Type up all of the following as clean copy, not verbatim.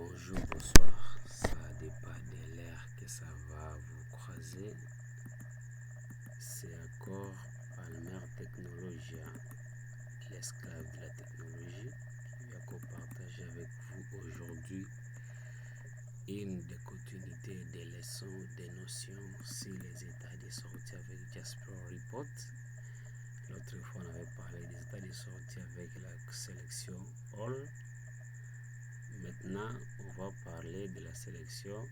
Bonjour, bonsoir, ça dépend de l'air que ça va vous croiser. C'est encore Palmer Technologia, l'esclave de la technologie, qui vient partager avec vous aujourd'hui une des continuités des leçons des notions sur les états de sortie avec Jasper Report. L'autre fois, on avait parlé des états de sortie avec la sélection All. Maintenant, on va parler de la sélection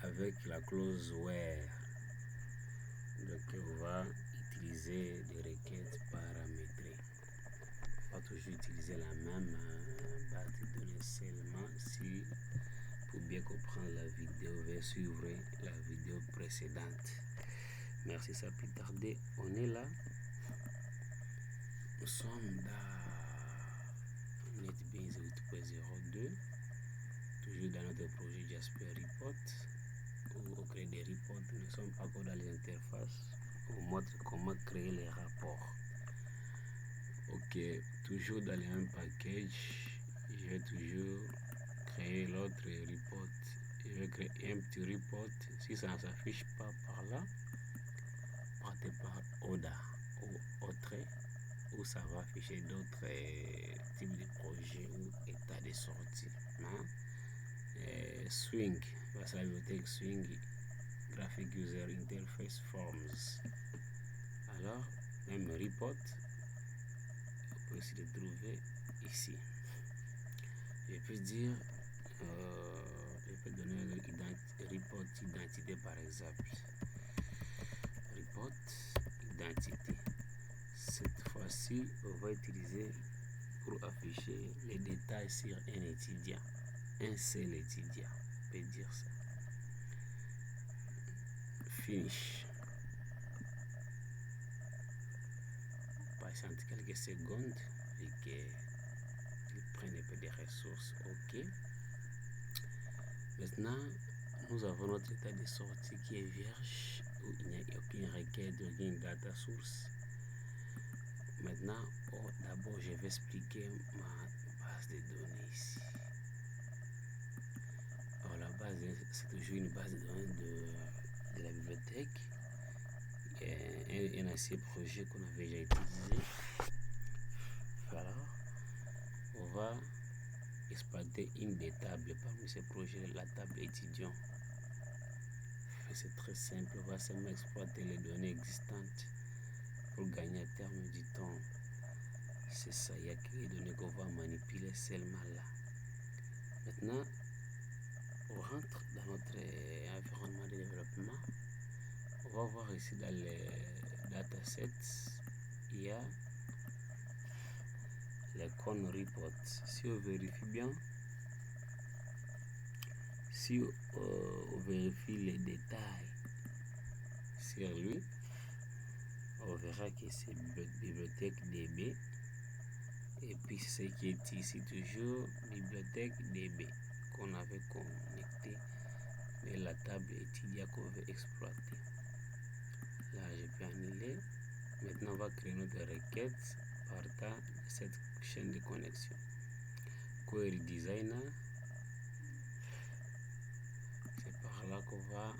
avec la clause where. Donc, on va utiliser des requêtes paramétrées. On va toujours utiliser la même base de données seulement si, pour bien comprendre la vidéo, vous allez suivre la vidéo précédente. Merci, ça plus tarder. On est là. Nous sommes dans NetBeans 8.02, toujours dans notre projet Jasper Report, où on crée des reports. Nous ne sommes pas encore dans les interfaces. On montre comment créer les rapports. Ok, toujours dans les mêmes packages, je vais toujours créer l'autre report. Je vais créer un petit report. Si ça ne s'affiche pas par là, partez par ODA ou autre, où ça va afficher d'autres types de projets ou états de sortie. Swing, voici la bibliothèque Swing, Graphic User Interface Forms. Alors, même report, on peut aussi le trouver ici. Je peux dire, je peux donner le report identité par exemple. Report identité. Cette fois-ci, on va utiliser pour afficher les détails sur un étudiant. Un seul étudiant, on peut dire ça. Finish. Patiente quelques secondes et qu'il prenne un peu de ressources. Ok. Maintenant, nous avons notre état de sortie qui est vierge, où il n'y a aucune requête, aucune data source. Maintenant, d'abord, je vais expliquer ma base de données ici. Alors, la base, c'est toujours une base de données de la bibliothèque. Un ancien projet qu'on avait déjà utilisé. Alors, on va exploiter une des tables parmi ces projets, la table étudiant. C'est très simple, on va seulement exploiter les données existantes pour gagner à terme du temps. C'est ça, il n'y a que les données qu'on va manipuler seulement là. Maintenant, on rentre dans notre environnement de développement. On va voir ici dans les datasets, il y a les con reports. Si on vérifie bien, si on vérifie les détails sur lui, on verra que c'est bibliothèque DB. Et puis ce qui est ici toujours bibliothèque DB qu'on avait connecté et la table étudiant qu'on veut exploiter. Là, je peux annuler. Maintenant, on va créer notre requête partant de cette chaîne de connexion. Query Designer. C'est par là qu'on va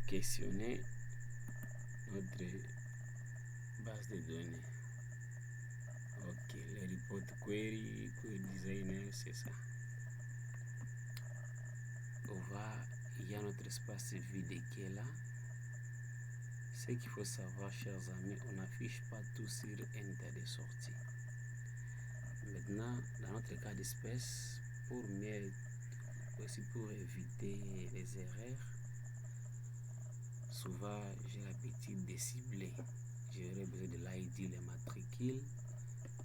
questionner notre base de données. Ok, le report query designer, c'est ça. Il y a notre espace vide qui est là. Ce qu'il faut savoir, chers amis, on n'affiche pas tout sur un état de sortie. Maintenant, dans notre cas d'espèce, pour éviter les erreurs, souvent j'ai l'habitude de cibler. J'aurais besoin de l'ID, les matricules,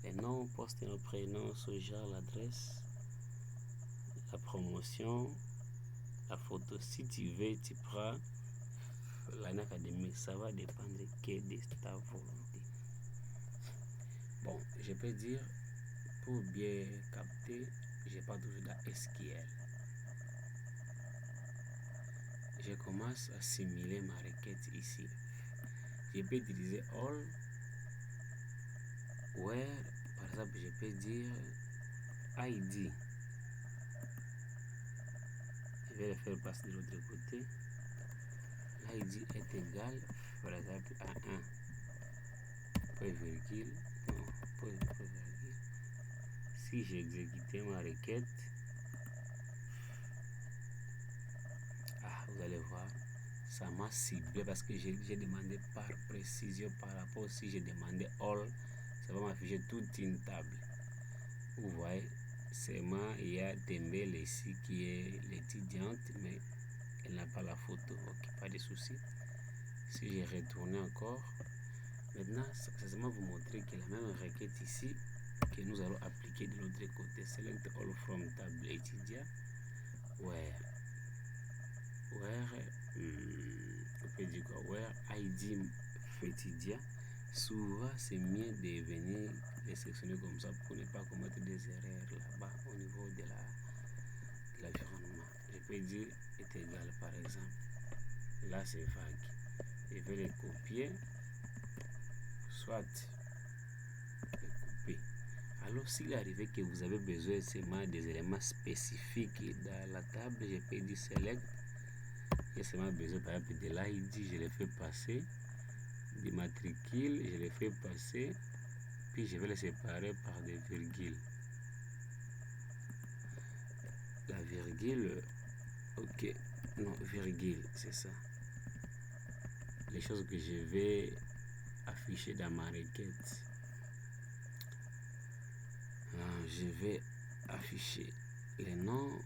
les noms, poste et le prénom, ce genre, l'adresse, la promotion, la photo. Si tu veux, tu prends l'année académique, ça va dépendre que de ta volonté. Bon, je peux dire, pour bien capter, je pas toujours dans SQL. Je commence à simuler ma requête ici. Je peux utiliser all, where, par exemple, je peux dire ID. Je vais le faire passer de l'autre côté. L'ID est égal, par exemple, à 1. Point virgule. Non, point virgule. Si j'ai exécuté ma requête, vous allez voir, ça m'a ciblé parce que j'ai demandé par précision par rapport si j'ai demandé all, ça va m'afficher toute une table. Vous voyez, seulement il y a Tembele ici qui est l'étudiante, mais elle n'a pas la photo. Ok, pas de souci. Si j'ai retourné encore, maintenant, ça seulement vous montrer que la même requête ici que nous allons appliquer de l'autre côté. Select all from table étudiant. Where on peut dire quoi? Where ID étudiant. Souvent, c'est mieux de venir les sélectionner comme ça pour ne pas commettre des erreurs là-bas au niveau de l'environnement. Je peux dire est égal par exemple. Là, c'est vague. Je vais les copier, soit les couper. Alors, s'il arrive que vous avez besoin seulement des éléments spécifiques dans la table, je peux dire select. J'ai seulement besoin par exemple de l'ID, je le fais passer, des matricules, je le fais passer, puis je vais les séparer par des virgules. La virgule, ok, non, virgule, c'est ça. Les choses que je vais afficher dans ma requête. Je vais afficher les noms,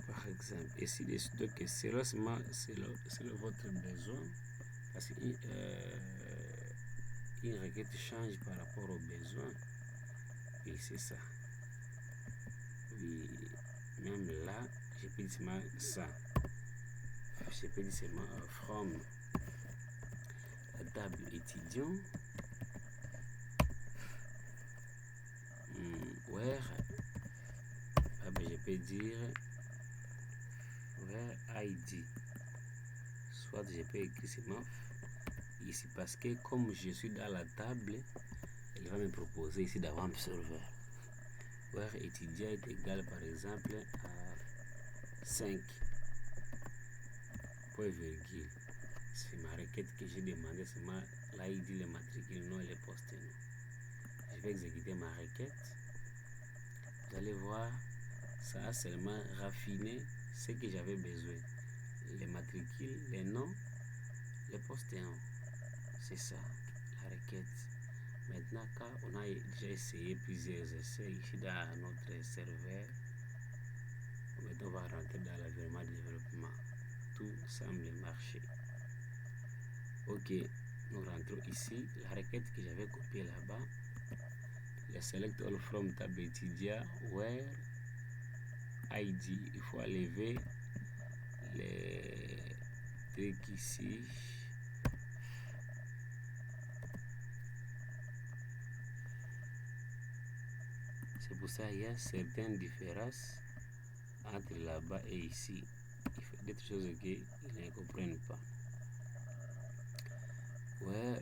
par exemple, ici dessus. Donc, c'est votre besoin. Parce qu'une requête change par rapport aux besoins. Et c'est ça. Oui, même là, je peux dire seulement ça. Je peux dire seulement from la table étudiant. Where, je peux dire where ID. Soit je peux écrire seulement ici parce que comme je suis dans la table, elle va me proposer ici d'avoir un serveur. Where étudiant est égal par exemple à 5. Point virgule. C'est ma requête que j'ai demandé seulement l'ID, les matricules, non et les postes. Je vais exécuter ma requête. Vous allez voir, ça a seulement raffiné ce que j'avais besoin. Les matricules, les noms, les postes. C'est ça, la requête. Maintenant, quand on a déjà essayé plusieurs essais ici dans notre serveur, maintenant on va rentrer dans l'environnement de développement. Tout semble marcher. Ok, nous rentrons ici. La requête que j'avais copiée là-bas, le select all from table étudiant, where ID. Il faut enlever les trucs ici. C'est pour ça qu'il y a certaines différences entre là-bas et ici. Il faut des choses qu'ils ne comprennent pas. Ouais,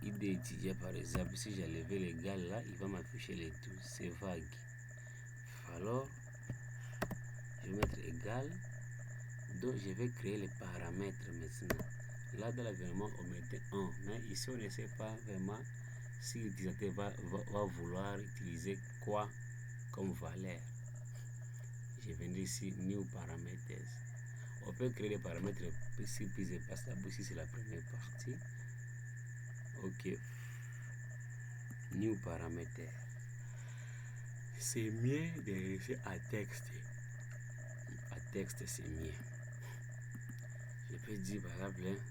ID étudiant par exemple, si j'ai levé l'égal là, il va m'afficher les tout. C'est vague. Alors, je vais mettre égal. Donc, je vais créer les paramètres maintenant. Là, dans l'environnement, on mettait 1. Mais ici, on ne sait pas vraiment si l'utilisateur va vouloir utiliser quoi comme valeur. Je vais venir ici, New Parameters. On peut créer des paramètres ici, puis je passe là-bas. Ici, c'est la première partie. Ok. New Parameter. C'est mieux de laisser à texte. À texte, c'est mieux. Je peux dire par exemple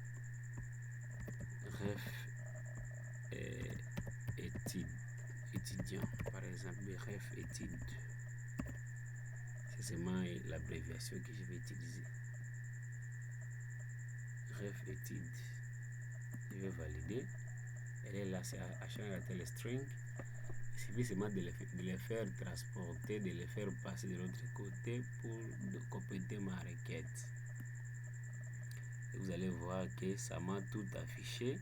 ref étudiant, par exemple ref étude. C'est seulement l'abréviation que je vais utiliser. Ref étude. Je vais valider. Elle est là, c'est à changer la string. Il suffit seulement de les faire transporter, de les faire passer de l'autre côté pour compléter ma requête. Et vous allez voir que ça m'a tout affiché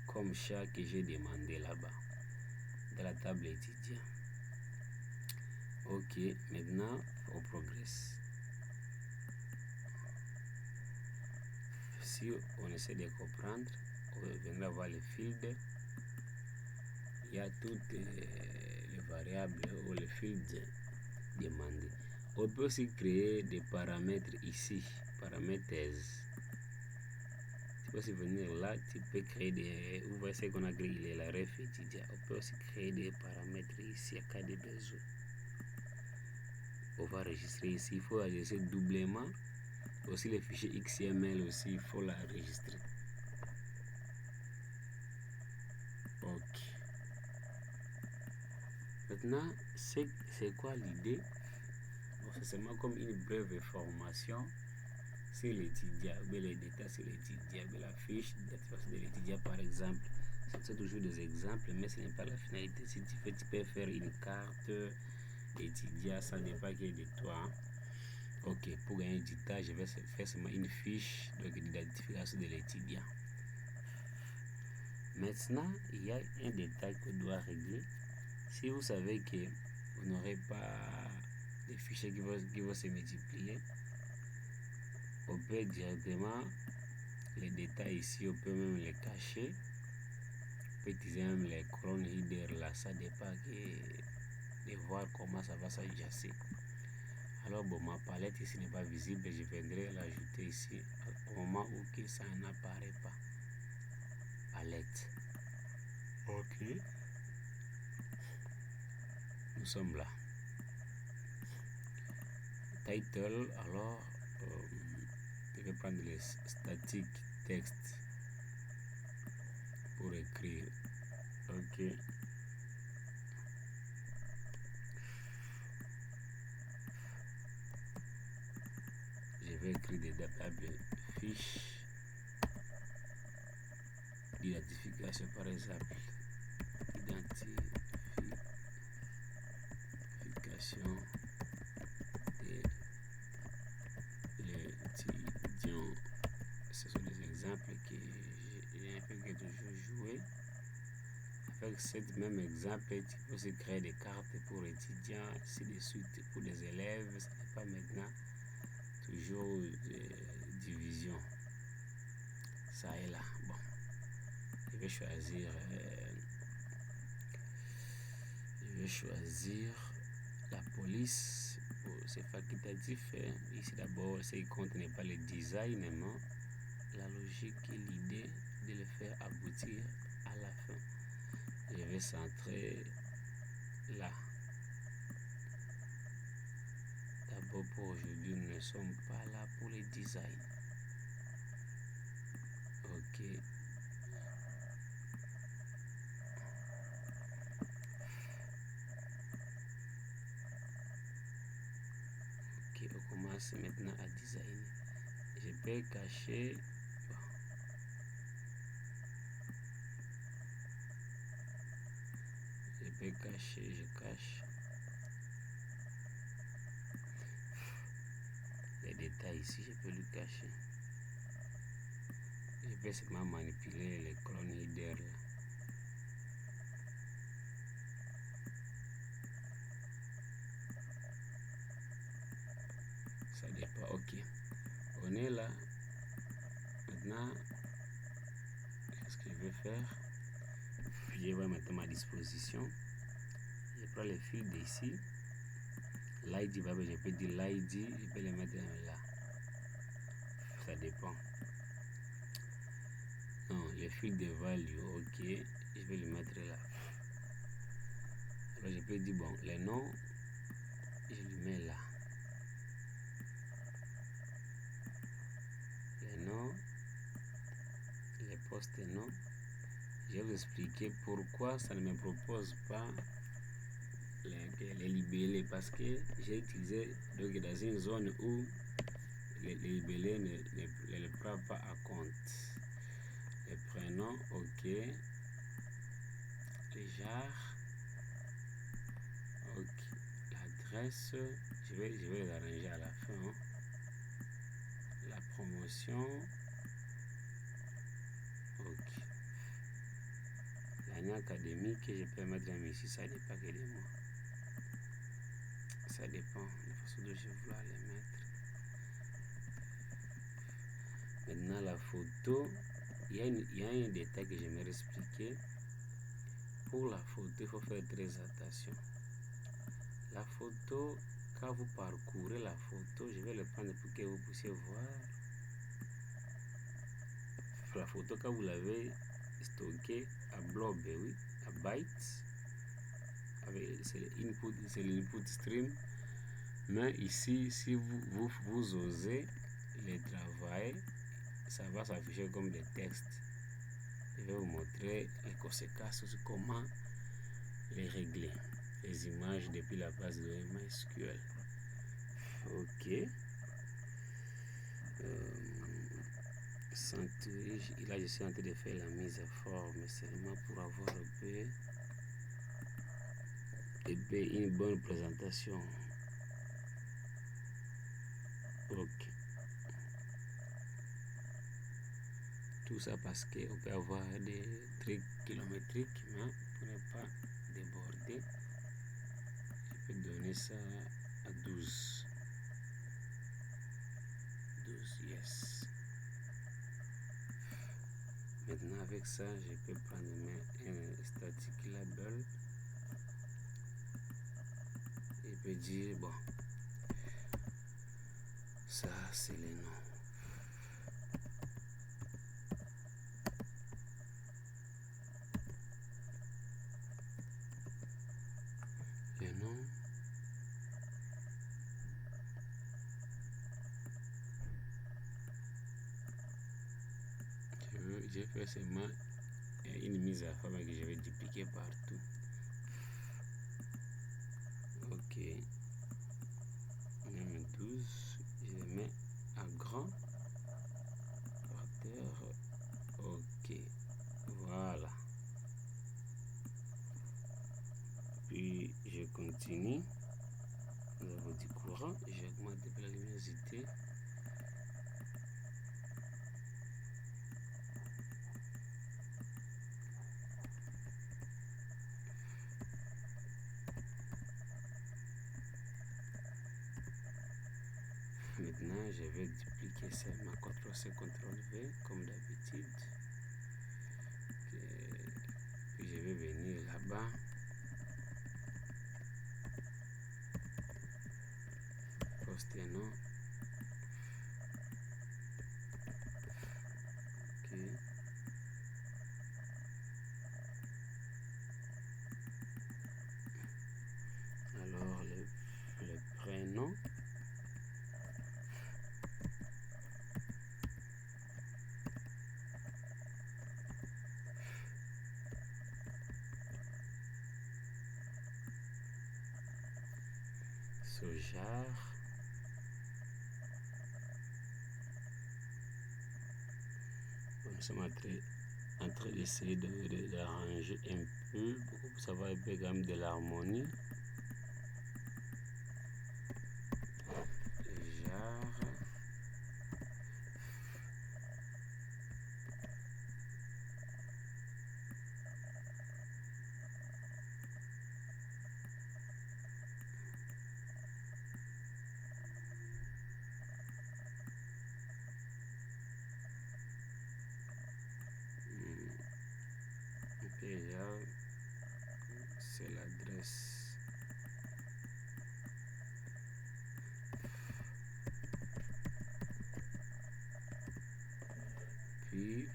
comme ça que j'ai demandé là-bas, dans la table étudiant. Ok, maintenant on progresse. Si on essaie de comprendre, on viendra voir le field. Il y a toutes les variables ou les fields demandés. On peut aussi créer des paramètres ici, paramètres. Tu peux aussi venir là, tu peux créer des. Vous voyez ce qu'on a créé, la ref étudiant. On peut aussi créer des paramètres ici à cas de besoin. On va enregistrer ici, il faut enregistrer doublement. Aussi les fichiers XML aussi, il faut l'enregistrer. Ok. Maintenant, c'est quoi l'idée? Bon, c'est seulement comme une brève information sur l'étudiant, mais les détails sur l'étudiant, mais la fiche d'activation de l'étudiant par exemple. C'est toujours des exemples, mais ce n'est pas la finalité. Si tu veux, tu peux faire une carte étudiant, ça dépend de toi. Hein. Ok, pour gagner du temps, je vais faire seulement une fiche d'identification de l'étudiant. Maintenant, il y a un détail qu'on doit régler. Si vous savez que vous n'aurez pas des fichiers qui vont se multiplier, on peut directement les détails ici, on peut même les cacher. On peut utiliser même les colonnes header là, ça dépend de voir comment ça va s'adjuster. Alors bon, ma palette ici n'est pas visible, je viendrai l'ajouter ici au moment où que ça n'apparaît pas. Palette. Ok. Nous sommes là. Title, alors je vais prendre les statiques texte pour écrire. Ok. Je vais écrire des tables fiches d'identification par exemple. Identification de l'étudiant. Ce sont des exemples que j'ai un peu toujours joué. Avec ce même exemple, tu peux aussi créer des cartes pour étudiants, ainsi de suite pour les élèves. Ce n'est pas maintenant toujours division. Ça est là. Bon, je vais choisir la police. Bon, c'est facultatif. Hein. Ici d'abord, ce qui compte n'est pas le design, mais la logique et l'idée de le faire aboutir à la fin. Je vais centrer là. D'abord pour aujourd'hui, nous ne sommes pas là pour le design. Ok. Ok, on commence maintenant à designer. Je peux cacher. Bon. Je peux cacher, je cache. Les détails ici, je peux le cacher. Je peux seulement manipuler les colonnes header là. Ça dépend, ok. On est là. Maintenant, qu'est-ce que je vais faire? Je vais mettre ma disposition. Je prends le fil d'ici. L'ID, je peux dire l'ID, je peux le mettre là. Ça dépend. Non, le fil de value, ok, je vais le mettre là. Alors je peux dire, bon, les noms, je le mets là. Les noms, les postes noms. Je vais vous expliquer pourquoi ça ne me propose pas les libellés, parce que j'ai utilisé donc dans une zone où les libellés ne le prennent pas à compte. Les prénoms, ok. Les genres, ok. L'adresse, je vais les arranger à la fin. Hein. La promotion, ok. L'année académique, je peux mettre ici, ça n'est pas que de moi. Ça dépend de la façon dont je vais les mettre. Maintenant, la photo, il y a un détail que j'aimerais expliquer. Pour la photo, il faut faire très attention. La photo, quand vous parcourez la photo, je vais le prendre pour que vous puissiez voir. La photo, quand vous l'avez stockée à blob, oui, à bytes, c'est l'input stream. Mais ici, si vous osez les travailler, ça va s'afficher comme des textes. Je vais vous montrer les conséquences, comment les régler. Les images depuis la base de données MySQL. Ok. Là, je suis en train de faire la mise à forme seulement pour avoir une bonne présentation. Ok. Tout ça parce qu'on peut avoir des trucs kilométriques, mais pour ne pas déborder, je peux donner ça à 12. 12, yes. Maintenant, avec ça, je peux prendre un static label et peux dire, bon, ça, c'est les noms. Les noms. Je fais seulement une mise à forme que je vais dupliquer partout. Ok. Même 12, je le mets à grand caractère. Ok. Voilà. Puis je continue. Nous avons du courant. J'augmente la luminosité. Maintenant, je vais dupliquer ça, ma CTRL-C, CTRL-V, comme d'habitude. Puis je vais venir là-bas. Poster un nom. Ok. Alors, le prénom. Sojar. Nous sommes en train d'essayer d'arranger un peu pour savoir un peu quand même de l'harmonie. Jar. Déjà, c'est l'adresse. Puis,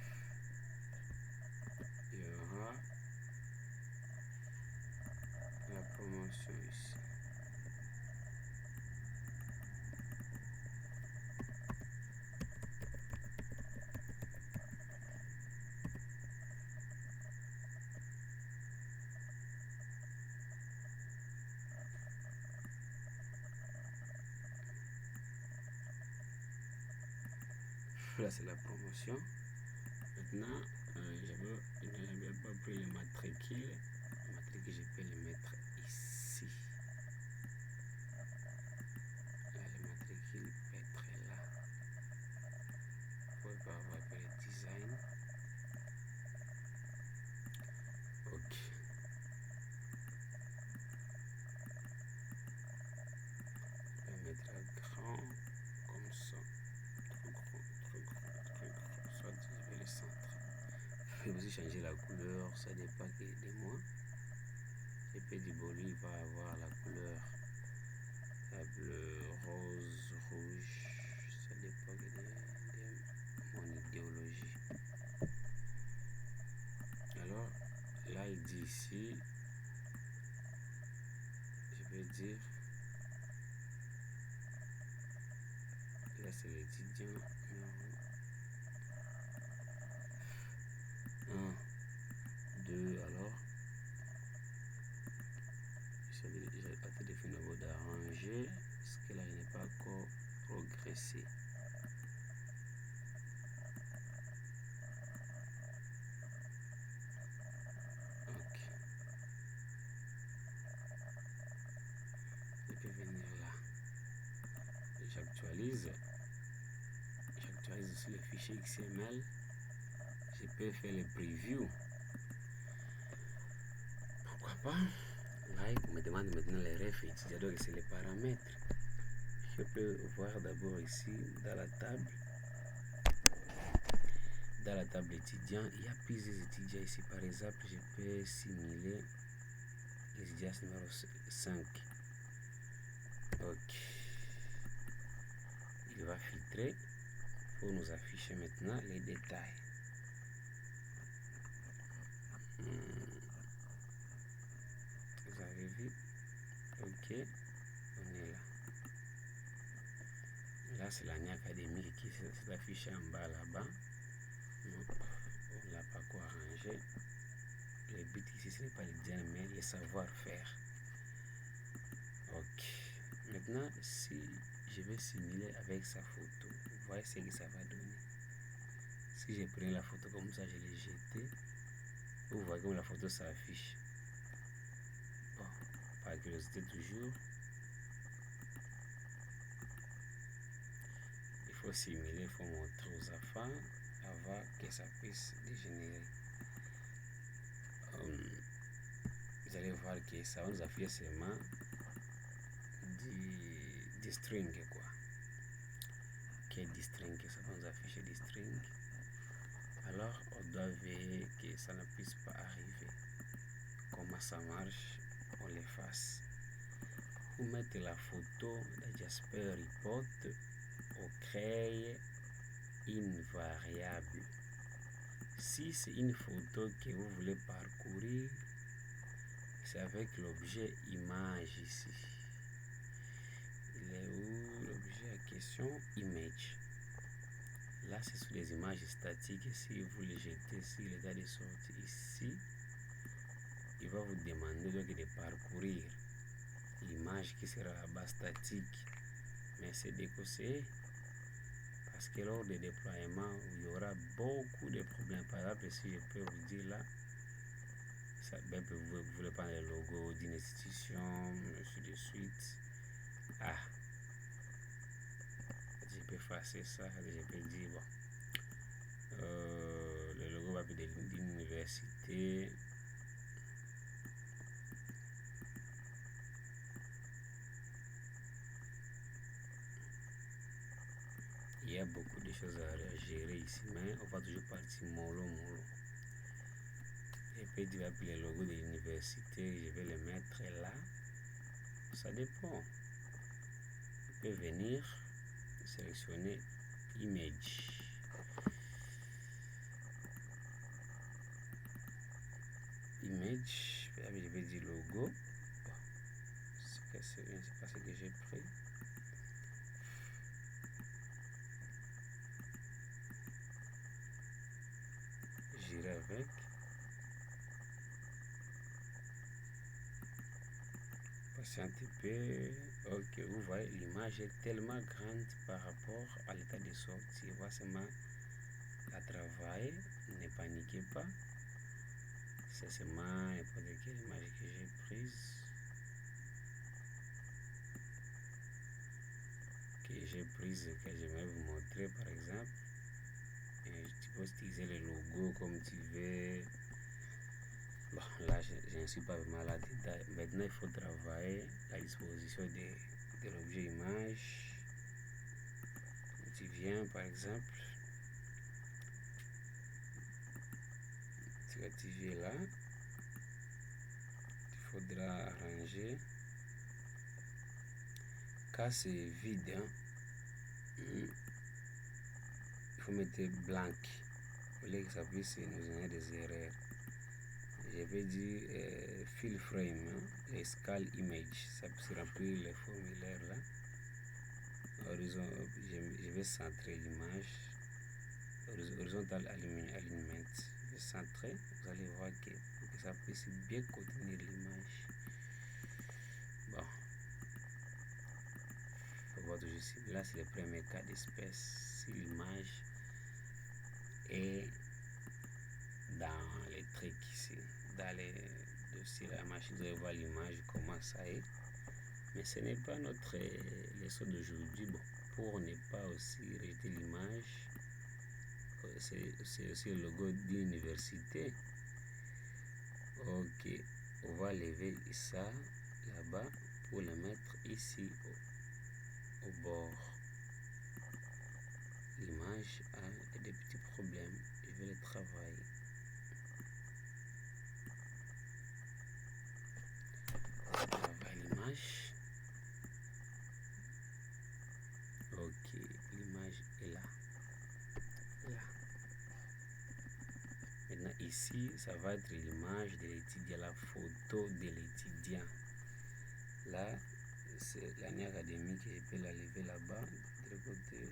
il y aura la promotion ici. Là, c'est la promotion. Maintenant, je n'avais pas pris le matricule. Le matricule, je peux le mettre ici. Là, le matricule peut être là. Vous pouvez avoir le design. Ok. mettre grand comme ça. Trop grand, trop grand, trop grand. Soit je vais le centre. Je peux aussi changer la couleur, ça dépend de moi. Et puis du boli, il va avoir la couleur bleu, rose, rouge. Ça dépend de mon idéologie. Alors, là, il dit ici, je vais dire, là, c'est l'étudiant numéro 1, 2, alors, j'ai hâte de faire nouveau d'arranger, parce que là, je n'ai pas encore progressé. Ok. Je peux venir là. J'actualise aussi le fichier XML. Je peux faire le preview. Pourquoi pas? Là, il me demande maintenant les refs utilisateurs, c'est les paramètres. Je peux voir d'abord ici dans la table. Dans la table étudiant, il y a plusieurs étudiants ici. Par exemple, je peux simuler l'étudiant numéro 5. Ok. Il va filtrer pour nous afficher maintenant les détails. Vous avez vu? Ok. On est là. Là, c'est l'année académique qui s'est affichée en bas là-bas. On ne l'a pas quoi arrangé. Le but ici, ce n'est pas le design, mais le savoir-faire. Ok. Maintenant, si je vais simuler avec sa photo, vous voyez ce que ça va donner. Si je prends la photo comme ça, je l'ai jetée, vous voyez comme la photo s'affiche. Bon, par curiosité toujours, il faut simuler, il faut montrer aux enfants avant que ça puisse dégénérer. Vous allez voir que ça va nous afficher seulement des strings, quoi. Quel string, ça va nous afficher des strings. Alors, on doit veiller que ça ne puisse pas arriver. Comment ça marche? On l'efface. Vous mettez la photo de Jasper Report, on crée une variable. Si c'est une photo que vous voulez parcourir, c'est avec l'objet image ici. Il est où l'objet à question? Image. Là, c'est sur les images statiques. Si vous les jetez sur l'état de sortie ici, il va vous demander donc de parcourir l'image qui sera là-bas statique. Mais c'est déconseillé parce que lors des déploiements, il y aura beaucoup de problèmes. Par exemple, si je peux vous dire là, ça, ben, vous voulez prendre le logo d'une institution, ainsi de suite. Ah, je peux effacer ça, je peux dire bon. Le logo va être d'une université. Il y a beaucoup de choses à gérer ici, mais on va toujours partir mollo. Et puis tu vas appeler le logo de l'université, je vais le mettre là. Ça dépend. Je peux venir sélectionner image. Image, je vais dire logo. C'est pas ce que j'ai pris. J'irai avec. Patiente un peu. Ok, vous voyez, l'image est tellement grande par rapport à l'état de sortie. Voici seulement à travailler. Ne paniquez pas. C'est seulement n'importe quelle image que j'ai prise. Que j'aimerais vous montrer par exemple. Et tu peux utiliser le logo comme tu veux. Bon, là je ne suis pas vraiment là-dedans. Maintenant il faut travailler la disposition de l'objet image. Tu viens par exemple, tu vas activer là, il faudra arranger. Quand c'est vide, hein, il faut mettre blanc. Au lieu que ça puisse nous donner des erreurs. Je vais dire fill frame, hein, et scale image. Ça peut remplir les formulaires là. Je vais centrer l'image. Horizontal alignment. Je vais centrer. Vous allez voir que pour que ça puisse bien contenir l'image. Bon. Faut voir toujours ici. Là, c'est le premier cas d'espèce. Si l'image est dans les trucs ici, dans les dossiers de la machine, vous allez voir l'image, comment ça est. Mais ce n'est pas notre leçon d'aujourd'hui. Bon, pour ne pas aussi rejeter l'image, c'est aussi le logo d'université. Ok, on va lever ça là-bas pour le mettre ici au bord. L'image a des petits problèmes, je vais les travailler. L'image. Ok, l'image est là. Là. Maintenant ici, ça va être l'image de l'étudiant, la photo de l'étudiant. Là, c'est l'année académique, je peux la lever là-bas, de l'autre côté.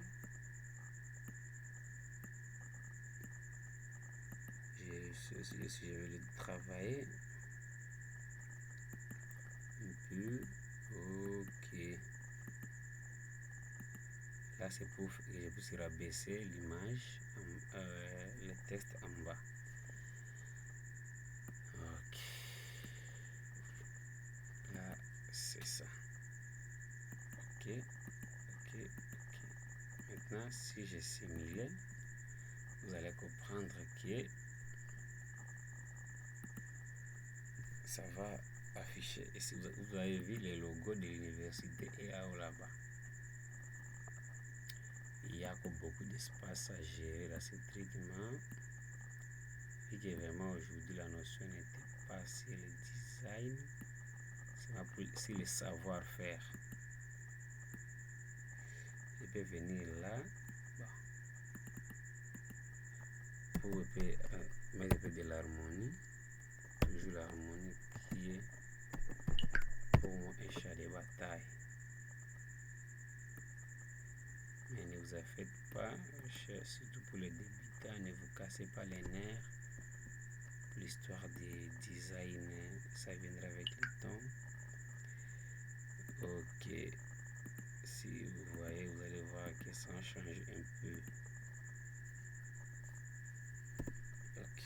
Je vais le travailler un peu. Ok. Là, c'est pour que je puisse rabaisser l'image, le texte en bas. Ok. Là, c'est ça. Ok. Maintenant, si je simule, vous allez comprendre que ça va afficher. Et si vous avez vu le logo de l'université EAO là-bas, il y a beaucoup d'espace à gérer dans ce truc-là. Et que vraiment aujourd'hui la notion n'était pas sur le design, c'est sur le savoir-faire. Je peux venir là, bon, pour mettre un peu de l'harmonie, toujours l'harmonie qui est pour moi un chat de bataille. Mais ne vous affectez pas, surtout pour les débutants, ne vous cassez pas les nerfs. L'histoire des design, ça viendra avec le temps. Ok, si vous voyez, vous allez voir que ça change un peu. Ok.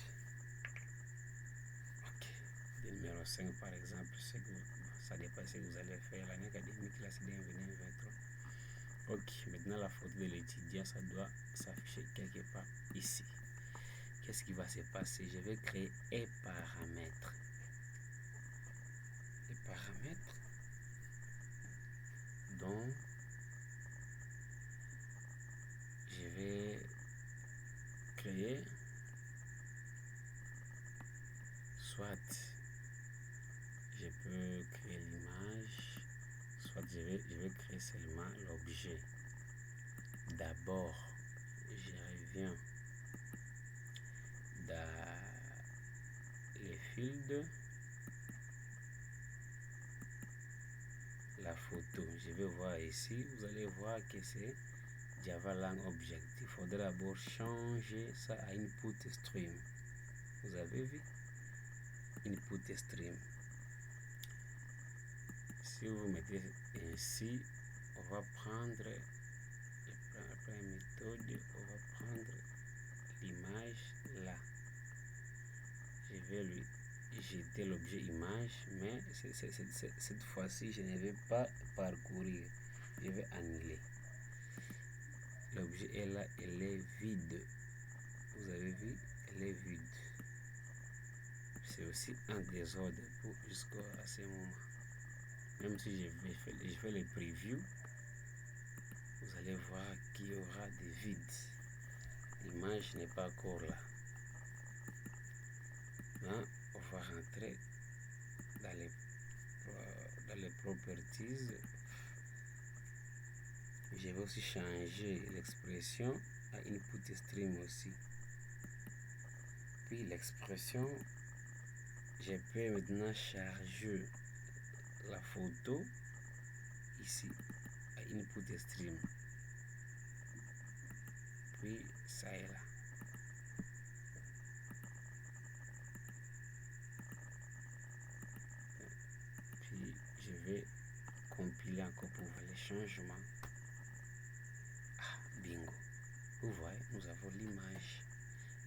Le numéro 5 par exemple, ça dépasse ce que vous allez faire. L'année académique, là, c'est bienvenu 23. Ok, maintenant la photo de l'étudiant, ça doit s'afficher quelque part ici. Qu'est-ce qui va se passer? Je vais créer un paramètre. Les paramètres dont je vais créer soit je peux créer l'image, soit je vais créer seulement l'objet. D'abord, je reviens dans les fields, la photo. Je vais voir ici, vous allez voir que c'est Java Lang Object. Il faudra d'abord changer ça à input stream. Vous avez vu? Input stream. Si vous mettez ainsi, on va prendre la première méthode, on va prendre l'image là. Je vais lui jeter l'objet image, mais cette fois-ci, je ne vais pas parcourir. Je vais annuler. L'objet est là, elle est vide. Vous avez vu, elle est vide. C'est aussi un désordre jusqu'à ce moment. même si je fais les previews, vous allez voir qu'il y aura des vides. L'image n'est pas encore là. Hein? On va rentrer dans les properties. Je vais aussi changer l'expression à input stream aussi. Puis l'expression, je peux maintenant charger la photo ici à input stream. Puis ça est là. Puis je vais compiler encore pour voir les changements. Ah, bingo. Vous voyez, nous avons l'image.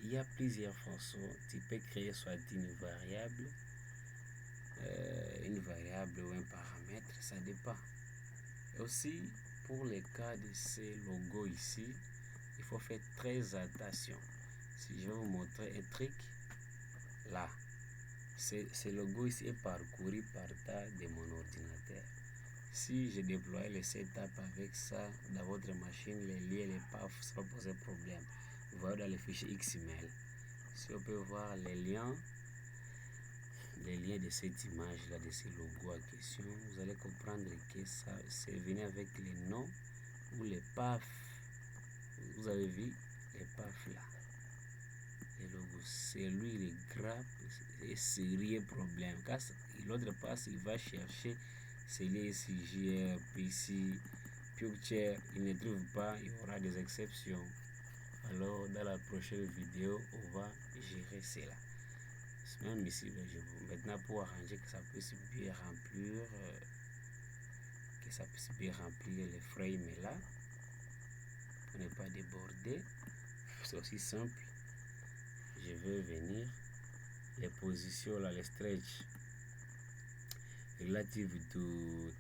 Il y a plusieurs façons. Tu peux créer soit une variable ou un paramètre, ça dépend. Et aussi, pour le cas de ces logos ici, il faut faire très attention. Si je vais vous montrer un truc, là, ce logo ici est parcouru par tas de mon ordinateur. Si je déploie le setup avec ça dans votre machine, les liens, les paths, ça va poser problème. Vous voyez dans le fichier XML. Si on peut voir les liens de cette image-là, de ce logo en question, vous allez comprendre que ça, c'est venu avec les noms ou les paths. Vous avez vu les paths là. Le logo, c'est lui, il est grave et sérieux problème. Car l'autre passe, il va chercher ces liens ici, JR, PC, Picture, il ne trouve pas, il y aura des exceptions. Alors, dans la prochaine vidéo, on va gérer cela. Même ici, maintenant pour arranger que ça puisse bien remplir, les frames là, pour ne pas déborder. C'est aussi simple. Je vais venir les positions là, les stretch relative to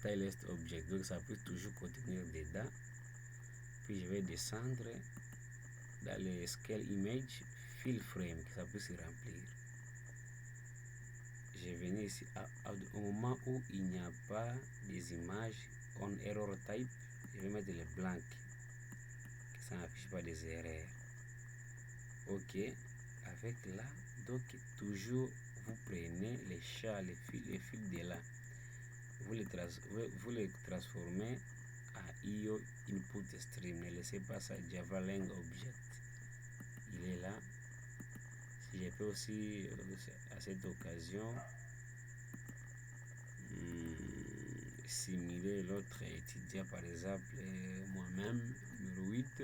tileless object, donc ça peut toujours contenir dedans. Puis je vais descendre dans les scale image fill frame, que ça peut se remplir. Je vais venir ici au moment où il n'y a pas des images on error type, je vais mettre les blancs, que ça n'affiche pas des erreurs. Ok, avec là, donc toujours vous prenez les chats, les fils de là, vous les transformez à IO input stream. Ne laissez pas ça Java Lang Object. Il est là. Si je peux aussi à cette occasion simuler l'autre étudiant, par exemple moi-même, numéro 8.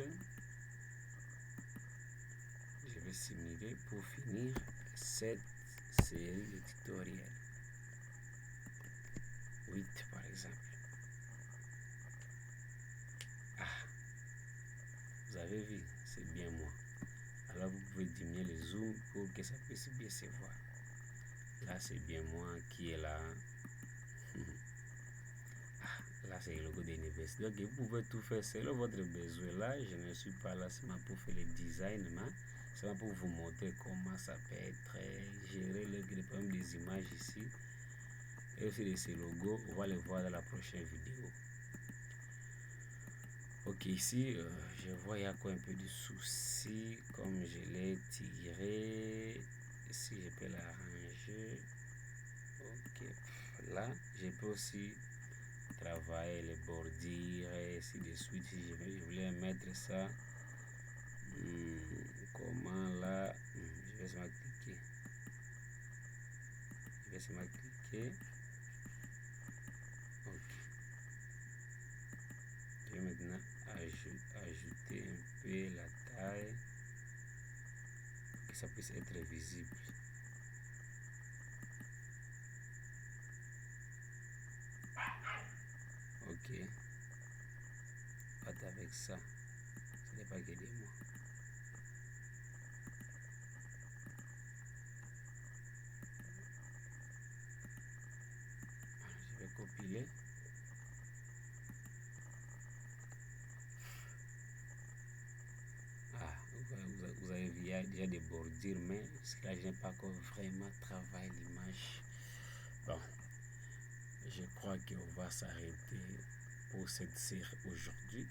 Je vais simuler pour finir cette série de tutoriels. 8 par exemple. Ah, vous avez vu, c'est bien moi. Alors vous pouvez diminuer le zoom pour que ça puisse bien se voir. Là c'est bien moi qui est là. Ah, là c'est le logo de l'université. Donc vous pouvez tout faire selon votre besoin. Là je ne suis pas là seulement pour faire le design, mais c'est pour vous montrer comment ça peut être gérer le problème des images ici. Et aussi de ces logos, on va les voir dans la prochaine vidéo. Ok, ici je vois il y a quoi un peu de soucis, comme je l'ai tiré. Si je peux l'arranger. Ok, là je peux aussi travailler les bordures et ainsi de suite. Si je voulais mettre ça, comment là, je vais seulement cliquer. Ok, je vais maintenant ajouter un peu la taille pour que ça puisse être visible. Ok, pas avec ça, ce n'est pas que des mots. Je vais compiler. Ah, vous avez vu, il y a déjà des bordures, mais là je n'ai pas encore vraiment travaillé l'image. Bon, je crois qu'on va s'arrêter pour cette série aujourd'hui.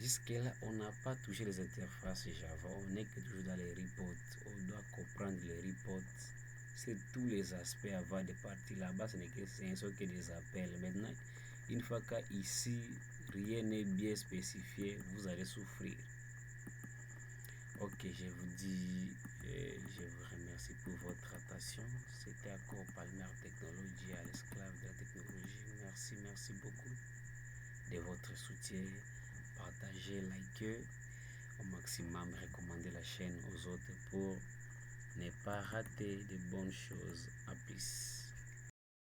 Jusque-là, on n'a pas touché les interfaces Java, on n'est que toujours dans les reports. On doit comprendre les reports, c'est tous les aspects avant de partir là-bas, ce ne sont que des appels. Maintenant, une fois qu'ici, rien n'est bien spécifié, vous allez souffrir. Ok, je vous dis, je vous remercie pour votre attention. C'était encore Palmer Technology, à l'esclave de la technologie. Merci beaucoup de votre soutien. Partagez, likez au maximum, recommandez la chaîne aux autres pour ne pas rater de bonnes choses. À plus.